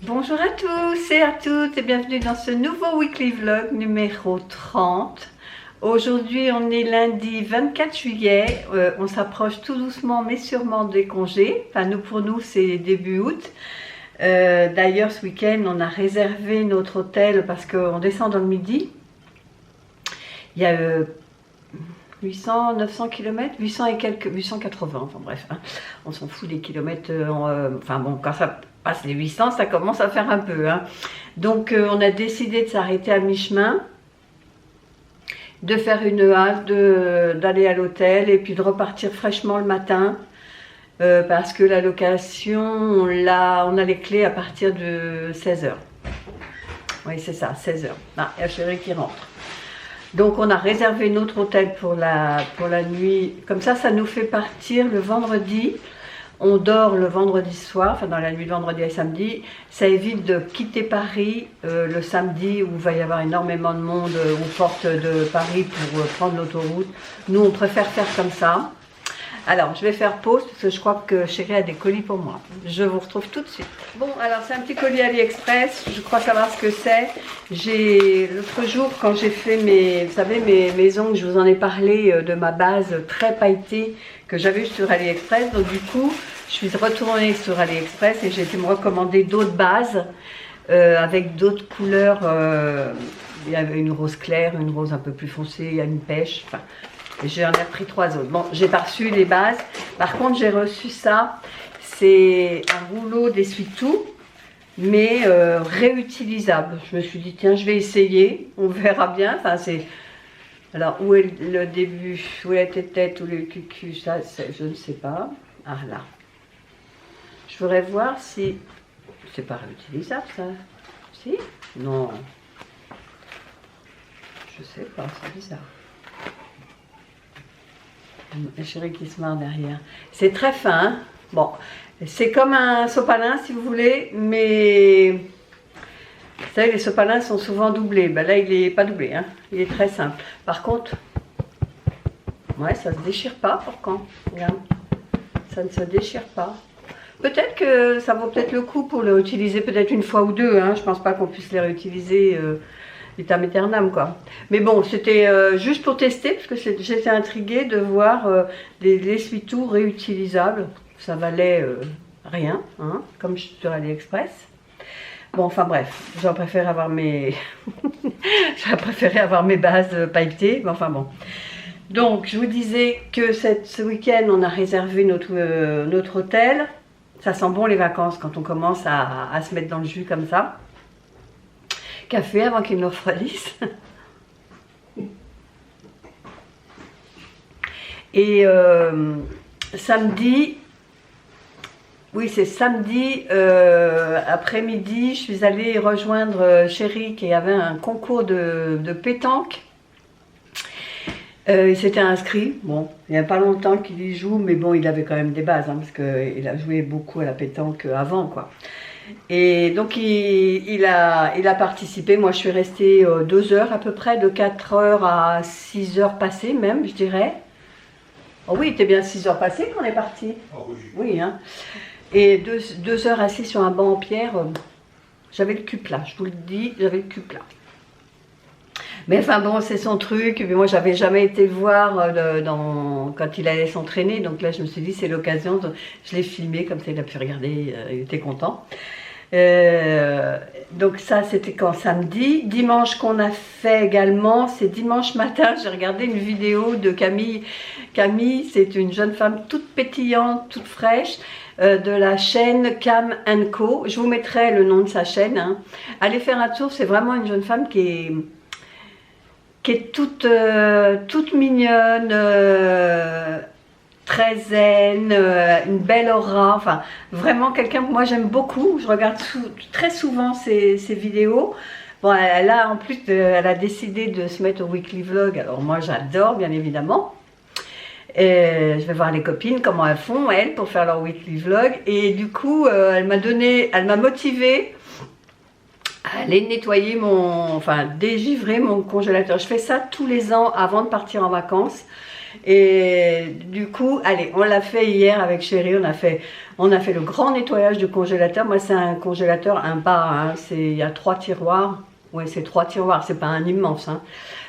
Bonjour à tous et à toutes et bienvenue dans ce nouveau weekly vlog numéro 30. Aujourd'hui on est lundi 24 juillet, on s'approche tout doucement mais sûrement des congés. Enfin pour nous c'est début août. D'ailleurs ce week-end on a réservé notre hôtel parce qu'on descend dans le midi. Il y a 800, 900 km, 800 et quelques, 880, enfin bref, hein, on s'en fout des kilomètres, enfin bon, quand ça passe les 800, ça commence à faire un peu. Hein. Donc on a décidé de s'arrêter à mi-chemin, de faire une halte, d'aller à l'hôtel et puis de repartir fraîchement le matin, parce que la location, on a les clés à partir de 16h. Oui c'est ça, 16h. Ah, il y a chérie qui rentre. Donc on a réservé notre hôtel pour la nuit, comme ça nous fait partir le vendredi, on dort le vendredi soir, enfin dans la nuit de vendredi à samedi, ça évite de quitter Paris le samedi où il va y avoir énormément de monde aux portes de Paris pour prendre l'autoroute. Nous on préfère faire comme ça. Alors je vais faire pause parce que je crois que chérie a des colis pour moi. Je vous retrouve tout de suite. Bon alors c'est un petit colis AliExpress, je crois savoir ce que c'est. J'ai l'autre jour quand j'ai fait vous savez mes ongles, je vous en ai parlé de ma base très pailletée que j'avais sur AliExpress. Donc du coup je suis retournée sur AliExpress et j'ai été me recommander d'autres bases avec d'autres couleurs. Il y avait une rose claire, une rose un peu plus foncée, il y a une pêche, enfin. J'en ai pris 3 autres. Bon, j'ai pas reçu les bases. Par contre, j'ai reçu ça. C'est un rouleau d'essuie-tout, mais réutilisable. Je me suis dit, tiens, je vais essayer. On verra bien. Enfin, c'est... Alors, où est le début? Où est la tête? Où est le cucu? Ça, je ne sais pas. Ah, là. Je voudrais voir si... C'est pas réutilisable, ça. Si? Non. Je sais pas, c'est bizarre. La chérie qui se marre derrière. C'est très fin. Hein, bon, c'est comme un sopalin si vous voulez, mais vous savez, les sopalins sont souvent doublés. Ben là, il n'est pas doublé. Hein, il est très simple. Par contre, ouais, ça ne se déchire pas. Pourquoi? Regarde, ça ne se déchire pas. Peut-être que ça vaut peut-être le coup pour le réutiliser peut-être une fois ou deux. Hein, je ne pense pas qu'on puisse les réutiliser. Vitam aeternam quoi. Mais bon, c'était juste pour tester parce que j'étais intriguée de voir des essuie-tout réutilisables. Ça valait rien, hein, comme sur AliExpress. Bon, enfin bref, j'aurais préféré avoir mes j'aurais préféré avoir mes bases pailletées, mais enfin bon. Donc, je vous disais que ce week-end, on a réservé notre hôtel. Ça sent bon les vacances quand on commence à se mettre dans le jus comme ça. Café avant qu'il nous refroidisse. Et samedi, oui c'est samedi après-midi, je suis allée rejoindre chérie qui avait un concours de pétanque. Il s'était inscrit, bon, il n'y a pas longtemps qu'il y joue, mais bon, il avait quand même des bases, hein, parce qu'il a joué beaucoup à la pétanque avant, quoi. Et donc il a participé. Moi je suis restée 2 heures à peu près, de 4 heures à 6 heures passées même je dirais. Oh oui, il était bien 6 heures passées qu'on est parti. Oh oui. Oui, hein. Et 2 heures assis sur un banc en pierre, j'avais le cul plat, je vous le dis, j'avais le cul plat. Mais enfin bon, c'est son truc. Mais moi, j'avais jamais été le voir quand il allait s'entraîner. Donc là, je me suis dit, c'est l'occasion. Je l'ai filmé, comme ça, il a pu regarder. Il était content. Donc ça, c'était quand samedi. Dimanche qu'on a fait également, c'est dimanche matin. J'ai regardé une vidéo de Camille. Camille, c'est une jeune femme toute pétillante, toute fraîche. De la chaîne Cam & Co. Je vous mettrai le nom de sa chaîne. Hein. Allez faire un tour. C'est vraiment une jeune femme qui est toute mignonne, très zen, une belle aura, enfin vraiment quelqu'un que moi j'aime beaucoup. Je regarde très souvent ses vidéos. Bon, elle a en plus, elle a décidé de se mettre au weekly vlog, alors moi j'adore bien évidemment. Et je vais voir les copines comment elles font elles pour faire leur weekly vlog, et du coup elle m'a motivée à aller nettoyer dégivrer mon congélateur. Je fais ça tous les ans avant de partir en vacances. Et du coup, allez, on l'a fait hier avec Chéri, on a fait le grand nettoyage du congélateur. Moi, c'est un congélateur, un bas, hein, il y a 3 tiroirs. Ouais, c'est 3 tiroirs, c'est pas un immense. Hein.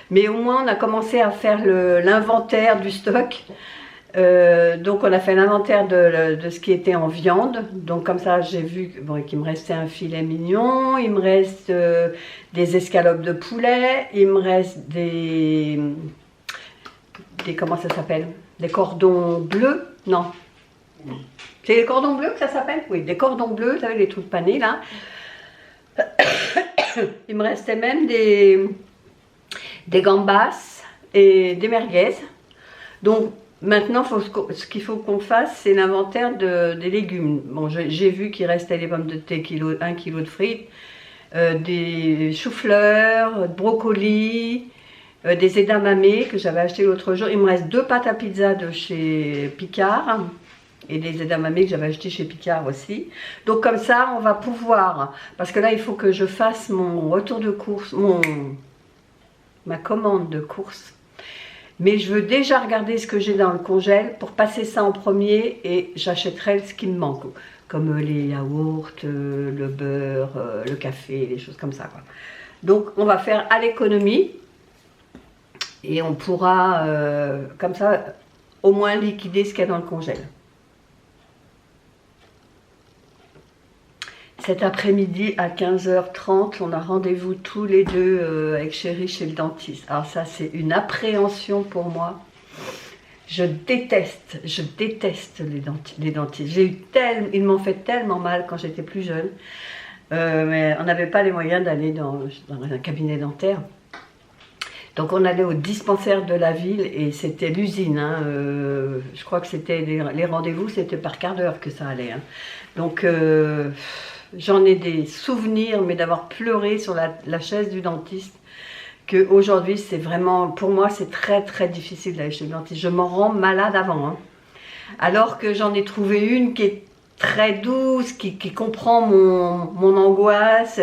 Mais au moins, on a commencé à faire l'inventaire du stock. Donc on a fait l'inventaire de ce qui était en viande. Donc comme ça j'ai vu bon, qu'il me restait un filet mignon, il me reste des escalopes de poulet, il me reste des comment ça s'appelle? Des cordons bleus? Non. C'est les cordons bleus que ça s'appelle? Oui, des cordons bleus, vous savez les trucs panés là. Il me restait même des gambas et des merguez. Donc maintenant, ce qu'il faut qu'on fasse, c'est l'inventaire des légumes. Bon, j'ai vu qu'il restait des pommes de terre, 1 kg de frites, des choux-fleurs, brocolis, des edamame que j'avais acheté l'autre jour. Il me reste 2 pâtes à pizza de chez Picard et des edamame que j'avais acheté chez Picard aussi. Donc comme ça, on va pouvoir, parce que là, il faut que je fasse mon retour de course, ma commande de course. Mais je veux déjà regarder ce que j'ai dans le congèle pour passer ça en premier et j'achèterai ce qui me manque. Comme les yaourts, le beurre, le café, les choses comme ça, quoi. Donc on va faire à l'économie et on pourra comme ça au moins liquider ce qu'il y a dans le congèle. Cet après-midi à 15h30, on a rendez-vous tous les deux avec Chéri chez le dentiste. Alors ça, c'est une appréhension pour moi. Je déteste les dentistes. Ils m'ont fait tellement mal quand j'étais plus jeune. Mais on n'avait pas les moyens d'aller dans un cabinet dentaire. Donc on allait au dispensaire de la ville et c'était l'usine. Hein. Je crois que c'était les rendez-vous, c'était par quart d'heure que ça allait. Hein. Donc... j'en ai des souvenirs, mais d'avoir pleuré sur la chaise du dentiste, qu'aujourd'hui, c'est vraiment, pour moi, c'est très très difficile d'aller chez le dentiste. Je m'en rends malade avant. Hein. Alors que j'en ai trouvé une qui est très douce, qui comprend mon angoisse,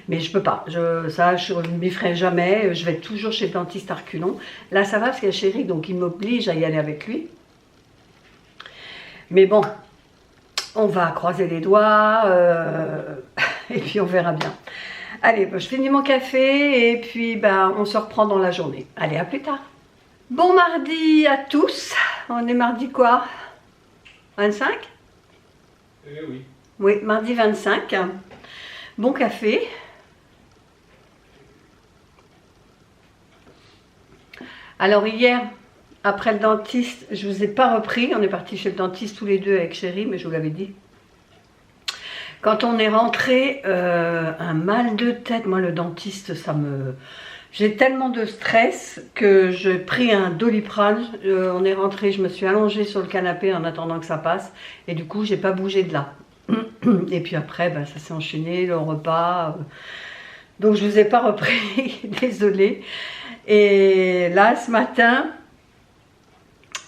mais je peux pas. Je ne m'y ferai jamais. Je vais toujours chez le dentiste à reculons. Là, ça va parce qu'il y a Chéri, donc il m'oblige à y aller avec lui. Mais bon... on va croiser les doigts et puis on verra bien. Allez, je finis mon café et puis on se reprend dans la journée. Allez, à plus tard. Bon mardi à tous. On est mardi quoi? 25? Oui. Oui, mardi 25. Bon café. Alors hier... après le dentiste, je ne vous ai pas repris, on est parti chez le dentiste tous les deux avec Chéri, mais je vous l'avais dit. Quand on est rentré, un mal de tête, moi le dentiste, j'ai tellement de stress que j'ai pris un Doliprane, on est rentré, je me suis allongée sur le canapé en attendant que ça passe, et du coup j'ai pas bougé de là. Et puis après, ça s'est enchaîné, le repas, donc je ne vous ai pas repris, désolée. Et là, ce matin...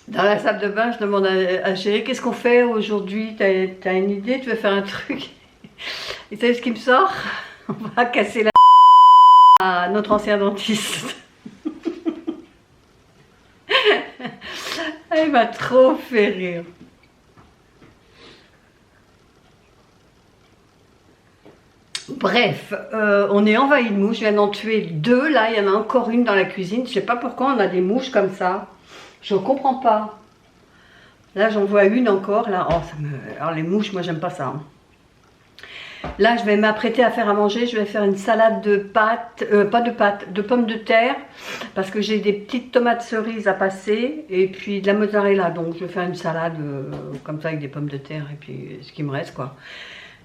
dans la salle de bain, je demande à Chéri, qu'est-ce qu'on fait aujourd'hui? T'as une idée? Tu veux faire un truc? Et vous savez ce qui me sort? On va casser la à notre ancien dentiste. Elle m'a trop fait rire. Bref, on est envahi de mouches. Je viens d'en tuer 2. Là, il y en a encore une dans la cuisine. Je sais pas pourquoi on a des mouches comme ça. Je ne comprends pas. Là, j'en vois une encore. Là. Oh, alors, les mouches, moi, j'aime pas ça. Hein. Là, je vais m'apprêter à faire à manger. Je vais faire une salade de pâtes, de pommes de terre. Parce que j'ai des petites tomates cerises à passer. Et puis de la mozzarella. Donc, je vais faire une salade comme ça avec des pommes de terre. Et puis, ce qui me reste, quoi.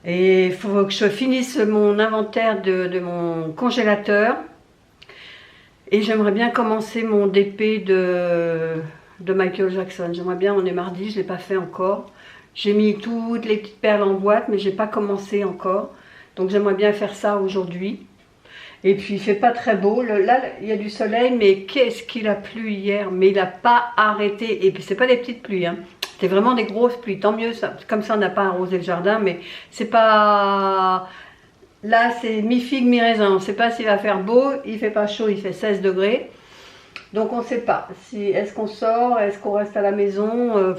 Et il faut que je finisse mon inventaire de mon congélateur. Et j'aimerais bien commencer mon DP de Michael Jackson. J'aimerais bien, on est mardi, je ne l'ai pas fait encore. J'ai mis toutes les petites perles en boîte, mais je n'ai pas commencé encore. Donc j'aimerais bien faire ça aujourd'hui. Et puis il ne fait pas très beau. Là, il y a du soleil, mais qu'est-ce qu'il a plu hier. Mais il n'a pas arrêté. Et puis ce n'est pas des petites pluies. Hein. C'était vraiment des grosses pluies. Tant mieux, ça. Comme ça on n'a pas arrosé le jardin. Mais c'est pas... Là, c'est mi-figue, mi-raisin. On ne sait pas s'il va faire beau. Il ne fait pas chaud, il fait 16 degrés. Donc on ne sait pas. Si, est-ce qu'on sort, est-ce qu'on reste à la maison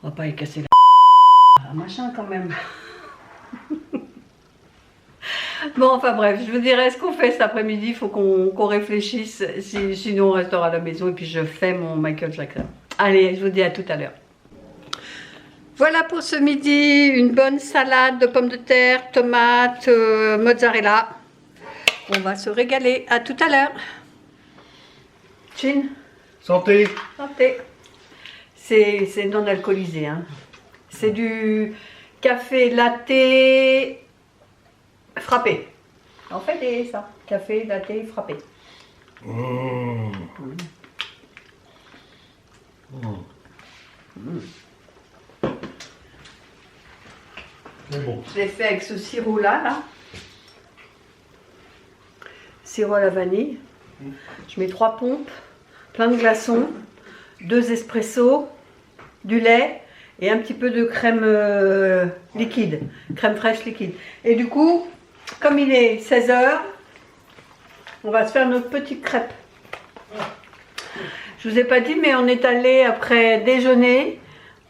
on va pas y casser la machin quand même. Bon, enfin bref, je vous dirai ce qu'on fait cet après-midi. Il faut qu'on réfléchisse. Sinon, on restera à la maison et puis je fais mon Michael Jackson. Allez, je vous dis à tout à l'heure. Voilà pour ce midi, une bonne salade de pommes de terre, tomates, mozzarella. On va se régaler. À tout à l'heure. Chin. Santé. Santé. C'est non alcoolisé. Hein. C'est du café latte frappé. En fait, c'est ça. Café latte frappé. Mmh. C'est bon. Je l'ai fait avec ce sirop-là, là. Sirop à la vanille. Je mets 3 pompes, plein de glaçons, 2 espressos, du lait et un petit peu de crème liquide, crème fraîche liquide. Et du coup, comme il est 16 h, on va se faire notre petite crêpe. Je vous ai pas dit, mais on est allé après déjeuner.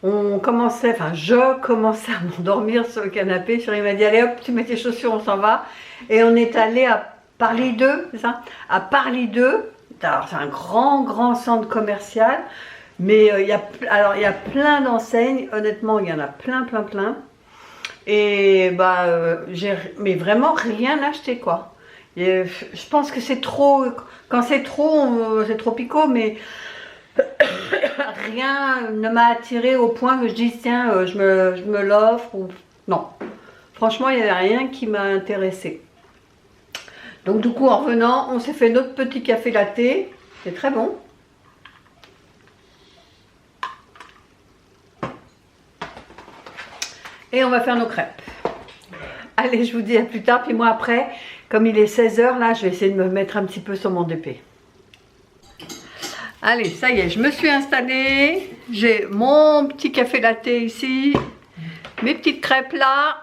On commençait, enfin je commençais à m'endormir sur le canapé. Chérie m'a dit allez hop, tu mets tes chaussures, on s'en va. Et on est allé à Parly 2, c'est ça? À Parly 2. Alors c'est un grand centre commercial. Mais il y a plein d'enseignes. Honnêtement, il y en a plein. Et mais vraiment rien acheté quoi. Et je pense que c'est trop. Quand c'est trop picot, mais rien ne m'a attiré au point que je dise tiens, je me l'offre ou non. Franchement, il n'y avait rien qui m'a intéressé. Donc du coup, en revenant, on s'est fait notre petit café latte. C'est très bon. Et on va faire nos crêpes. Allez, je vous dis à plus tard. Puis moi après, comme il est 16 h, là, je vais essayer de me mettre un petit peu sur mon DP. Allez, ça y est, je me suis installée. J'ai mon petit café latte ici. Mes petites crêpes là.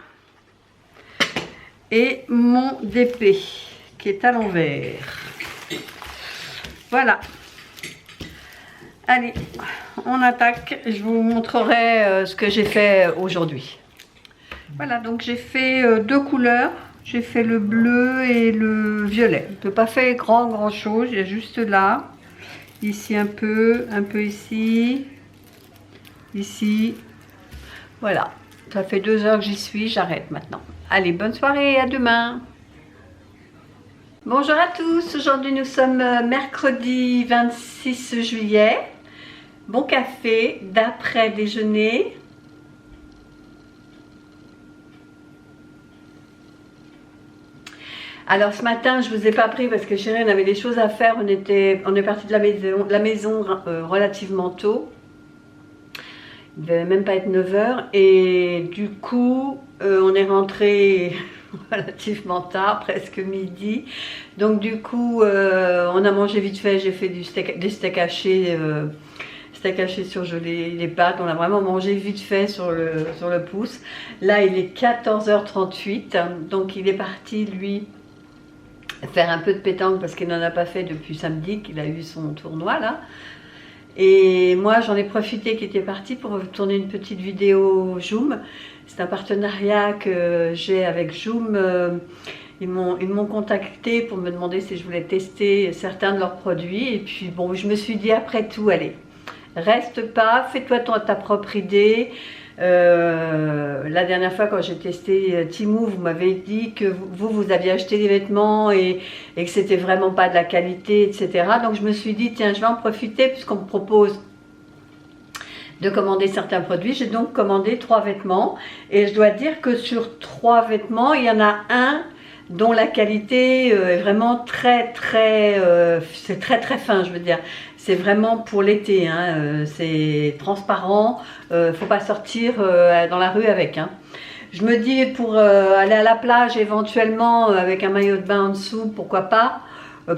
Et mon DP qui est à l'envers. Voilà. Allez, on attaque. Je vous montrerai ce que j'ai fait aujourd'hui. Voilà, donc j'ai fait 2 couleurs. J'ai fait le bleu et le violet. Je n'ai pas fait grand chose. Il y a juste là. Ici un peu ici. Ici. Voilà. Ça fait 2 heures que j'y suis. J'arrête maintenant. Allez, bonne soirée. À demain. Bonjour à tous. Aujourd'hui, nous sommes mercredi 26 juillet. Bon café d'après déjeuner. Alors ce matin, je ne vous ai pas pris parce que chérie, on avait des choses à faire. On est parti de la maison relativement tôt. Il ne devait même pas être 9 h. Et du coup, on est rentré relativement tard, presque midi. Donc du coup, on a mangé vite fait. J'ai fait des steaks hachés. Steak haché surgelé, les pâtes, on a vraiment mangé vite fait sur le pouce. Là, il est 14 h 38. Donc il est parti, lui, faire un peu de pétanque parce qu'il n'en a pas fait depuis samedi qu'il a eu son tournoi là. Et moi j'en ai profité qu'il était parti pour tourner une petite vidéo Joom. C'est un partenariat que j'ai avec Joom. Ils m'ont contacté pour me demander si je voulais tester certains de leurs produits. Et puis bon, je me suis dit après tout, allez, reste pas, fais-toi ta propre idée. La dernière fois quand j'ai testé Temu, vous m'avez dit que vous aviez acheté des vêtements et que c'était vraiment pas de la qualité, etc. Donc je me suis dit tiens, je vais en profiter puisqu'on me propose de commander certains produits. J'ai donc commandé 3 vêtements et je dois dire que sur 3 vêtements, il y en a un dont la qualité est vraiment c'est très fin, je veux dire. C'est vraiment pour l'été, hein, c'est transparent, faut pas sortir dans la rue avec. Hein. Je me dis pour aller à la plage éventuellement avec un maillot de bain en dessous, pourquoi pas.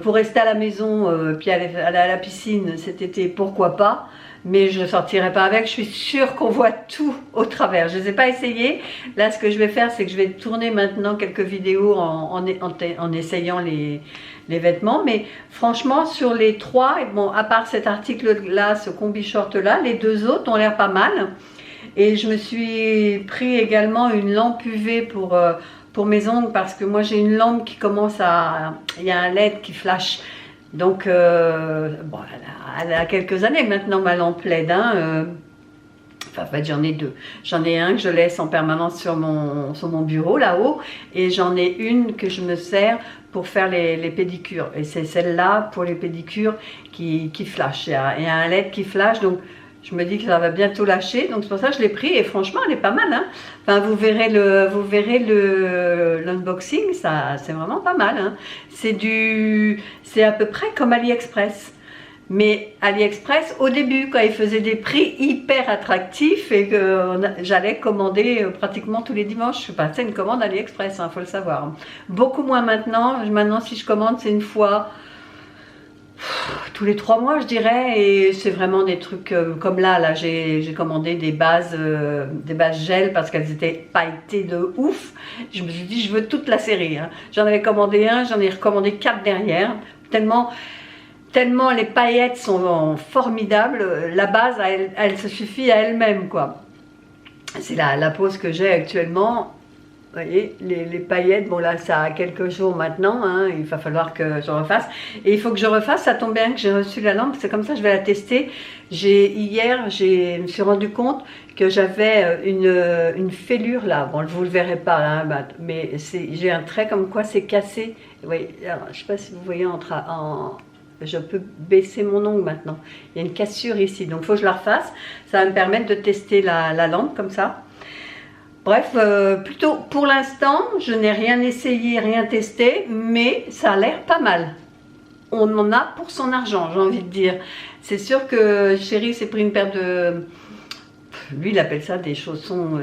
Pour rester à la maison puis aller à la piscine cet été, pourquoi pas. mais je ne sortirai pas avec. Je suis sûre qu'on voit tout au travers. Je ne les ai pas essayé. Là, ce que je vais faire, c'est que je vais tourner maintenant quelques vidéos en essayant les vêtements. Mais franchement, sur les trois, bon, à part cet article-là, ce combi short-là, les deux autres ont l'air pas mal. Et je me suis pris également une lampe UV pour mes ongles, parce que moi j'ai une lampe qui commence à... Il y a un LED qui flash. Donc, bon, elle a quelques années maintenant, ma lampe LED. Hein, enfin, en fait, j'en ai deux. J'en ai un que je laisse en permanence sur mon bureau, là-haut. Et j'en ai une que je me sers pour faire les pédicures. Et c'est celle-là, pour les pédicures, qui flash. Il y a un LED qui flash, donc... Je me dis que ça va bientôt lâcher, donc c'est pour ça que je l'ai pris et franchement elle est pas mal. Hein. Enfin, vous verrez l'unboxing, ça c'est vraiment pas mal. Hein. C'est à peu près comme AliExpress. Mais AliExpress, au début, quand ils faisaient des prix hyper attractifs et que j'allais commander pratiquement tous les dimanches, je passais une commande AliExpress, il faut le savoir. Beaucoup moins maintenant. Maintenant, si je commande, c'est une fois tous les 3 mois, je dirais, et c'est vraiment des trucs comme là j'ai commandé des bases gel parce qu'elles étaient pailletées de ouf. Je me suis dit, je veux toute la série. Hein. J'en avais commandé un, j'en ai recommandé 4 derrière, tellement les paillettes sont formidables. La base, elle se suffit à elle-même, quoi. C'est la pose que j'ai actuellement. Vous voyez, les paillettes, bon là ça a quelques jours maintenant, hein, il va falloir que je refasse. Et il faut que je refasse, ça tombe bien que j'ai reçu la lampe, c'est comme ça je vais la tester. Hier, je me suis rendu compte que j'avais une fêlure là, bon vous le verrez pas, hein, mais j'ai un trait comme quoi c'est cassé. Oui, alors, je ne sais pas si vous voyez, je peux baisser mon ongle maintenant. Il y a une cassure ici, donc il faut que je la refasse. Ça va me permettre de tester la lampe comme ça. Bref, plutôt pour l'instant, je n'ai rien essayé, rien testé, mais ça a l'air pas mal. On en a pour son argent, j'ai envie de dire. C'est sûr que Chéri s'est pris une paire de... Lui, il appelle ça des chaussons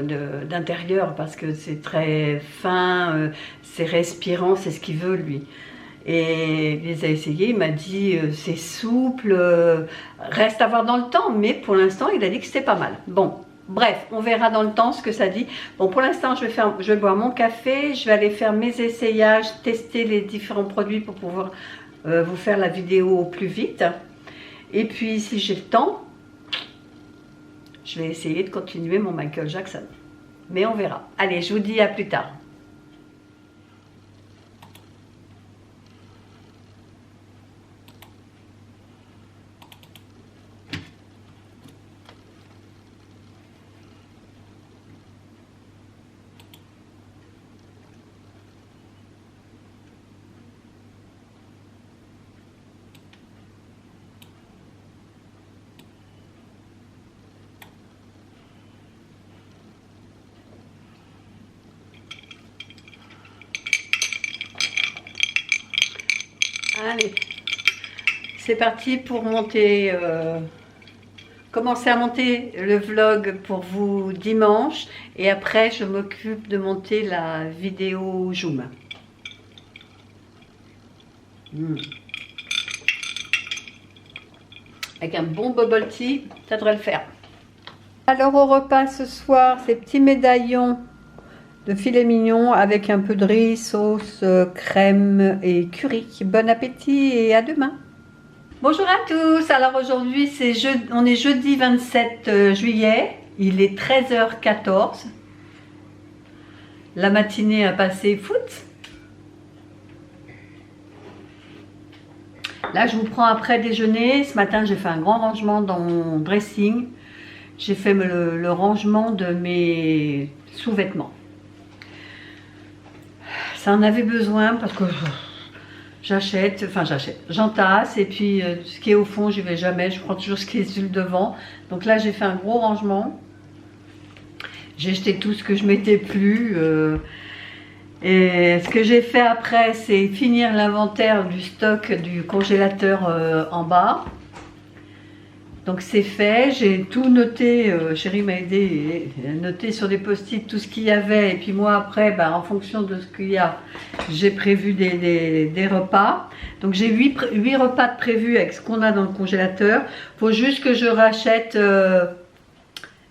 d'intérieur parce que c'est très fin, c'est respirant, c'est ce qu'il veut, lui. Et il les a essayés, il m'a dit c'est souple, reste à voir dans le temps, mais pour l'instant, il a dit que c'était pas mal. Bon. Bref, on verra dans le temps ce que ça dit. Bon, pour l'instant, je vais boire mon café, je vais aller faire mes essayages, tester les différents produits pour pouvoir vous faire la vidéo au plus vite. Et puis, si j'ai le temps, je vais essayer de continuer mon Michael Jackson. Mais on verra. Allez, je vous dis à plus tard. Allez, c'est parti pour monter, commencer à monter le vlog pour vous dimanche. Et après, je m'occupe de monter la vidéo Zoom. Avec un bon bubble tea, ça devrait le faire. Alors au repas ce soir, ces petits médaillons de filet mignon avec un peu de riz, sauce, crème et curry. Bon appétit et à demain. Bonjour à tous. Alors aujourd'hui, on est jeudi 27 juillet. Il est 13h14. La matinée a passé foot. Là, je vous prends après déjeuner. Ce matin, j'ai fait un grand rangement dans mon dressing. J'ai fait le rangement de mes sous-vêtements. Ça en avait besoin parce que j'entasse et puis ce qui est au fond, j'y vais jamais. Je prends toujours ce qui est sur le devant. Donc là, j'ai fait un gros rangement. J'ai jeté tout ce que je mettais plus. Et ce que j'ai fait après, c'est finir l'inventaire du stock du congélateur en bas. Donc c'est fait, j'ai tout noté, Chérie m'a aidé, et noté sur des post-it tout ce qu'il y avait. Et puis moi après, ben, en fonction de ce qu'il y a, j'ai prévu des repas. Donc j'ai 8 repas de prévus avec ce qu'on a dans le congélateur. Il faut juste que je rachète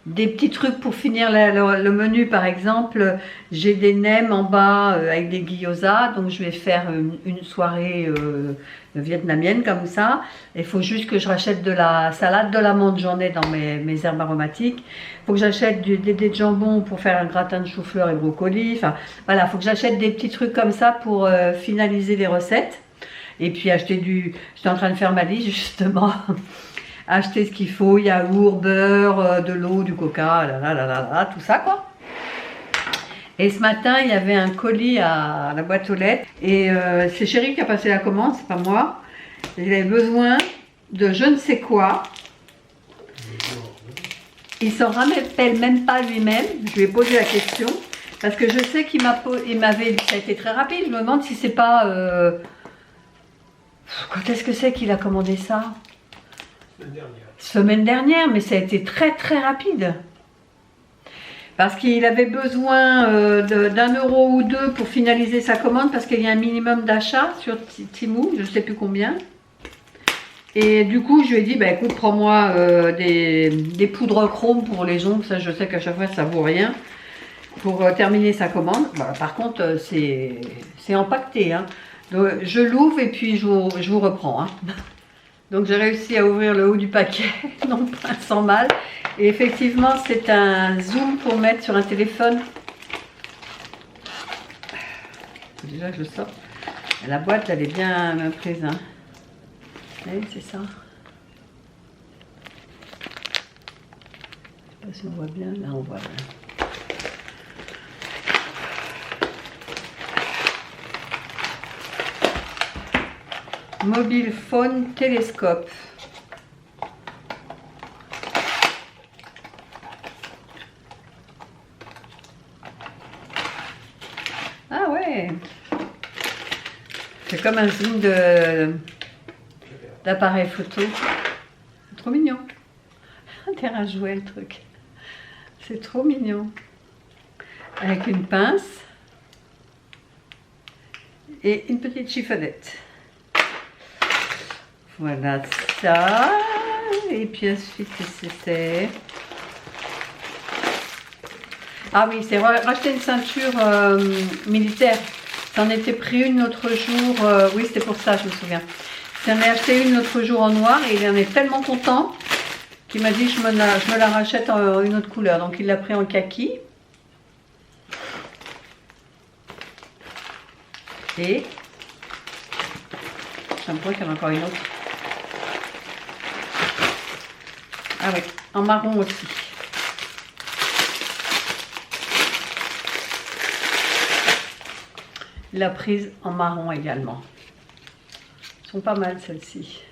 des petits trucs pour finir le menu. Par exemple, j'ai des nems en bas avec des gyoza, donc je vais faire une soirée vietnamienne comme ça. Il faut juste que je rachète de la salade de l'amande, j'en ai dans mes herbes aromatiques. Il faut que j'achète des dés de jambon pour faire un gratin de chou-fleur et brocoli. Enfin voilà, il faut que j'achète des petits trucs comme ça pour finaliser les recettes. Et puis acheter j'étais en train de faire ma liste justement. Acheter ce qu'il faut, yaourt, beurre, de l'eau, du coca, tout ça quoi. Et ce matin, il y avait un colis à la boîte aux lettres. Et c'est Chérie qui a passé la commande, c'est pas moi. Il avait besoin de je ne sais quoi. Il s'en rappelle même pas lui-même. Je lui ai posé la question. Parce que je sais qu'il m'avait... Ça a été très rapide. Je me demande si c'est pas... Quand est-ce que c'est qu'il a commandé ça? Semaine dernière, mais ça a été très très rapide. Parce qu'il avait besoin d'un euro ou deux pour finaliser sa commande, parce qu'il y a un minimum d'achat sur Temu, je ne sais plus combien. Et du coup, je lui ai dit, bah, écoute, prends-moi des poudres chrome pour les ongles, ça je sais qu'à chaque fois ça vaut rien, pour terminer sa commande. Bah, par contre, c'est empaqueté, hein. Donc, je l'ouvre et puis je vous reprends, hein. Donc j'ai réussi à ouvrir le haut du paquet, non pas sans mal. Et effectivement, c'est un zoom pour mettre sur un téléphone. Déjà, je sors. La boîte, elle est bien prise, hein. Oui, c'est ça. Je sais pas si on voit bien. Là, on voit bien. Mobile phone télescope. Ah ouais. C'est comme un zoom d'appareil photo. C'est trop mignon. Intérêt à jouer le truc. C'est trop mignon. Avec une pince et une petite chiffonnette. Voilà ça. Et puis ensuite, c'était... Ah oui, c'est racheter une ceinture militaire. J'en étais pris une l'autre jour. Oui, c'était pour ça, je me souviens. J'en ai acheté une l'autre jour en noir et il en est tellement content qu'il m'a dit je me la rachète en une autre couleur. Donc il l'a pris en kaki. Et... ça me croit qu'il y en a encore une autre. Ah oui, en marron aussi. La prise en marron également. Elles sont pas mal celles-ci.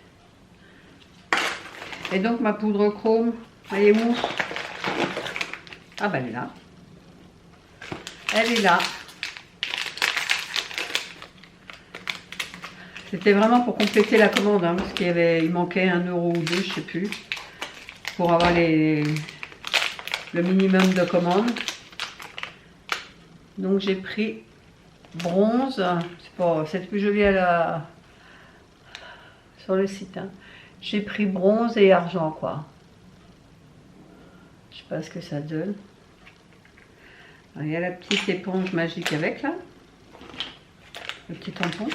Et donc ma poudre chrome, elle est où? Ah ben elle est là. Elle est là. C'était vraiment pour compléter la commande, hein, parce il manquait 1 euro ou 2, je sais plus, pour avoir le minimum de commandes. Donc j'ai pris bronze, c'est plus joli sur le site, hein. J'ai pris bronze et argent quoi. Je sais pas ce que ça donne. Alors, il y a la petite éponge magique avec là, le petit tampon.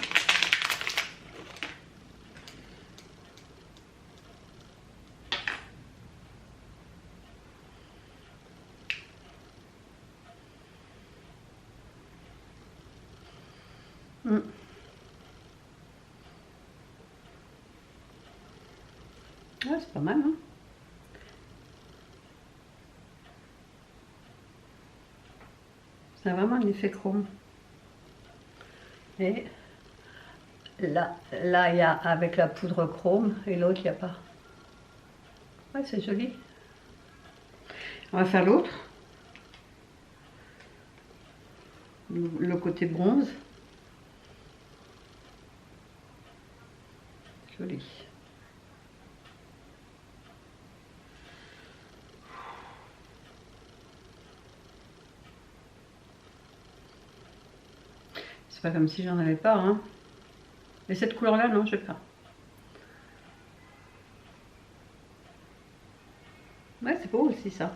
Ah, c'est pas mal, hein? Ça a vraiment un effet chrome. Et là, il y a avec la poudre chrome et l'autre, il n'y a pas. Ouais, c'est joli. On va faire l'autre. Le côté bronze. Joli. C'est pas comme si j'en avais pas, hein. Et cette couleur-là, non, je n'ai pas. Ouais, c'est beau aussi, ça.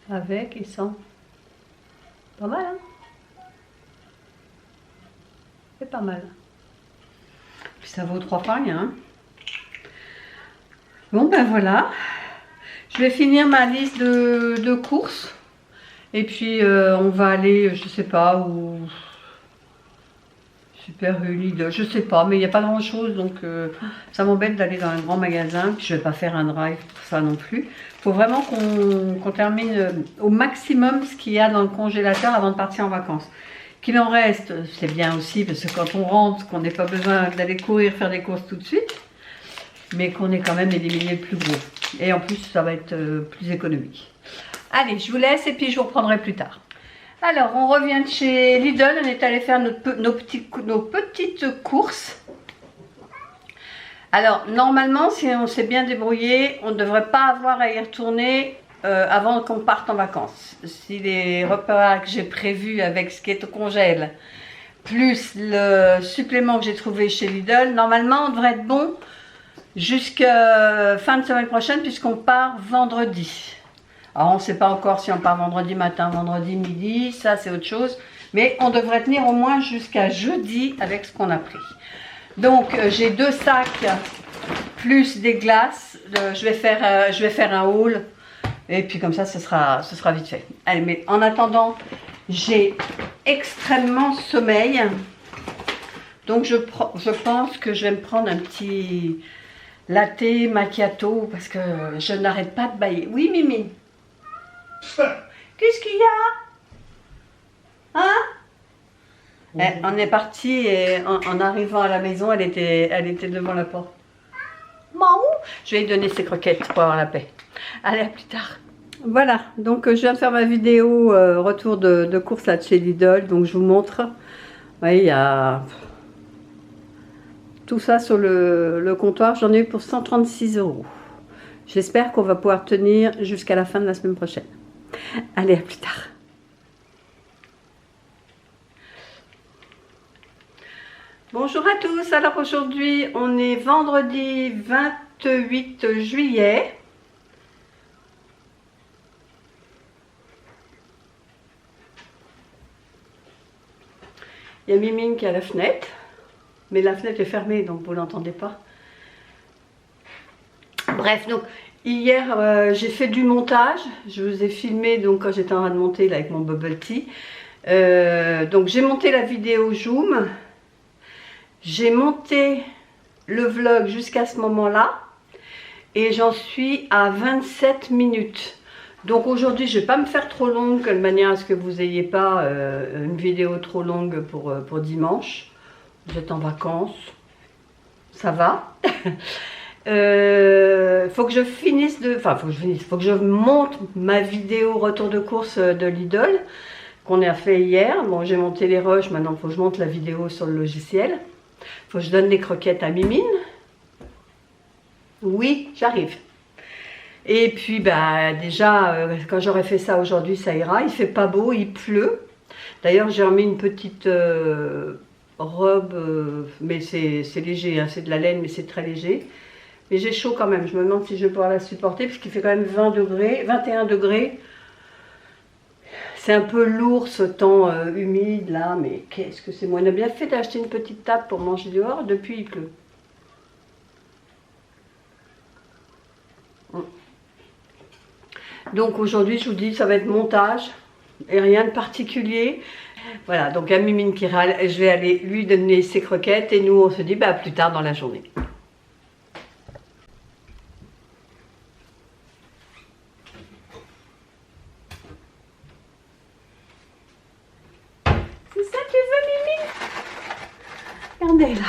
Avec et sans. Pas mal, hein? C'est pas mal. Puis ça vaut 3 fois rien, hein. Bon, ben voilà. Je vais finir ma liste de courses. Et puis, on va aller, je sais pas, où... Super Lidl, je sais pas, mais il n'y a pas grand chose, donc ça m'embête d'aller dans un grand magasin, puis je vais pas faire un drive pour ça non plus. Il faut vraiment qu'on termine au maximum ce qu'il y a dans le congélateur avant de partir en vacances. Qu'il en reste, c'est bien aussi, parce que quand on rentre, qu'on n'ait pas besoin d'aller courir faire des courses tout de suite, mais qu'on ait quand même éliminé le plus gros. Et en plus, ça va être plus économique. Allez, je vous laisse et puis je vous reprendrai plus tard. Alors, on revient de chez Lidl, on est allé faire nos petites courses. Alors, normalement, si on s'est bien débrouillé, on ne devrait pas avoir à y retourner avant qu'on parte en vacances. Si les repas que j'ai prévus avec ce qui est au congèle, plus le supplément que j'ai trouvé chez Lidl, normalement, on devrait être bon jusqu'à fin de semaine prochaine puisqu'on part vendredi. Alors, on ne sait pas encore si on part vendredi matin, vendredi midi, ça c'est autre chose. Mais on devrait tenir au moins jusqu'à jeudi avec ce qu'on a pris. Donc, j'ai 2 sacs plus des glaces. Je vais faire un haul. Et puis comme ça, ce sera vite fait. Allez, mais en attendant, j'ai extrêmement sommeil. Donc, je pense que je vais me prendre un petit latte macchiato parce que je n'arrête pas de bâiller. Oui, Mimi? Qu'est-ce qu'il y a? Hein? On est parti et en arrivant à la maison, elle était devant la porte. Maman, je vais lui donner ses croquettes pour avoir la paix. Allez, à plus tard. Voilà, donc je viens de faire ma vidéo retour de course là de chez Lidl. Donc je vous montre. Oui, il y a tout ça sur le comptoir. J'en ai eu pour 136 €. J'espère qu'on va pouvoir tenir jusqu'à la fin de la semaine prochaine. Allez, à plus tard. Bonjour à tous, alors aujourd'hui on est vendredi 28 juillet. Il y a Mimine qui est à la fenêtre, mais la fenêtre est fermée donc vous l'entendez pas. Bref, donc hier j'ai fait du montage, je vous ai filmé donc quand j'étais en train de monter là, avec mon bubble tea. Donc j'ai monté la vidéo Zoom. J'ai monté le vlog jusqu'à ce moment-là et j'en suis à 27 minutes. Donc aujourd'hui, je ne vais pas me faire trop longue de manière à ce que vous n'ayez pas une vidéo trop longue pour dimanche. Vous êtes en vacances, ça va. Faut que je finisse faut que je monte ma vidéo retour de course de Lidl qu'on a fait hier. Bon, j'ai monté les rushs, maintenant il faut que je monte la vidéo sur le logiciel. Faut que je donne les croquettes à Mimine. Oui, j'arrive. Et puis, bah, déjà, quand j'aurai fait ça aujourd'hui, ça ira. Il fait pas beau, il pleut. D'ailleurs, j'ai remis une petite robe, mais c'est léger, hein, c'est de la laine, mais c'est très léger. Mais j'ai chaud quand même. Je me demande si je vais pouvoir la supporter, parce qu'il fait quand même 20 degrés, 21 degrés. C'est un peu lourd ce temps humide là, mais qu'est-ce que c'est moi. On a bien fait d'acheter une petite table pour manger dehors, depuis il pleut. Donc aujourd'hui je vous dis ça va être montage et rien de particulier. Voilà, donc à Mimine qui râle, je vais aller lui donner ses croquettes et nous on se dit bah plus tard dans la journée. Regardez là.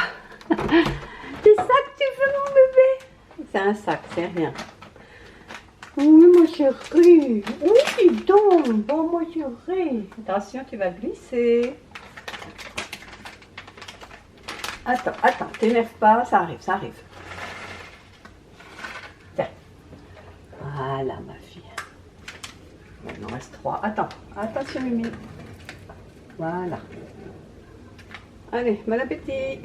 C'est ça que tu veux mon bébé? C'est un sac, c'est rien. Oui mon chéri. Oui donc. Bon mon chéri. Attention, tu vas glisser. Attends, t'énerve pas, ça arrive, ça arrive. Tiens. Voilà ma fille. Il en reste 3. Attends, attention Mimi. Voilà. Allez, bon appétit.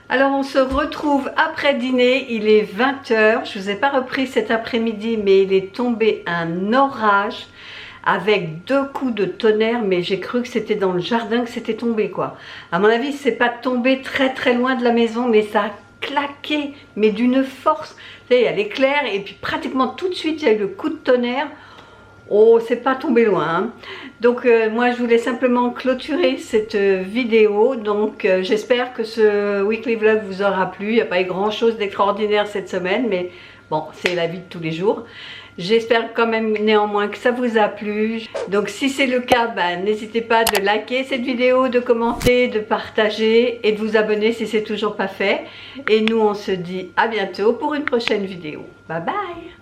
Alors on se retrouve après dîner, il est 20 h. Je ne vous ai pas repris cet après-midi, mais il est tombé un orage avec 2 coups de tonnerre, mais j'ai cru que c'était dans le jardin que c'était tombé quoi. À mon avis, c'est pas tombé très loin de la maison, mais ça a claqué, mais d'une force. Vous savez, il y a l'éclair et puis pratiquement tout de suite, il y a eu le coup de tonnerre. Oh, c'est pas tombé loin, hein. Donc moi je voulais simplement clôturer cette vidéo. Donc j'espère que ce weekly vlog vous aura plu. Il n'y a pas eu grand chose d'extraordinaire cette semaine, mais bon, c'est la vie de tous les jours. J'espère quand même néanmoins que ça vous a plu. Donc si c'est le cas, n'hésitez pas de liker cette vidéo, de commenter, de partager et de vous abonner si c'est toujours pas fait. Et nous on se dit à bientôt pour une prochaine vidéo. Bye bye.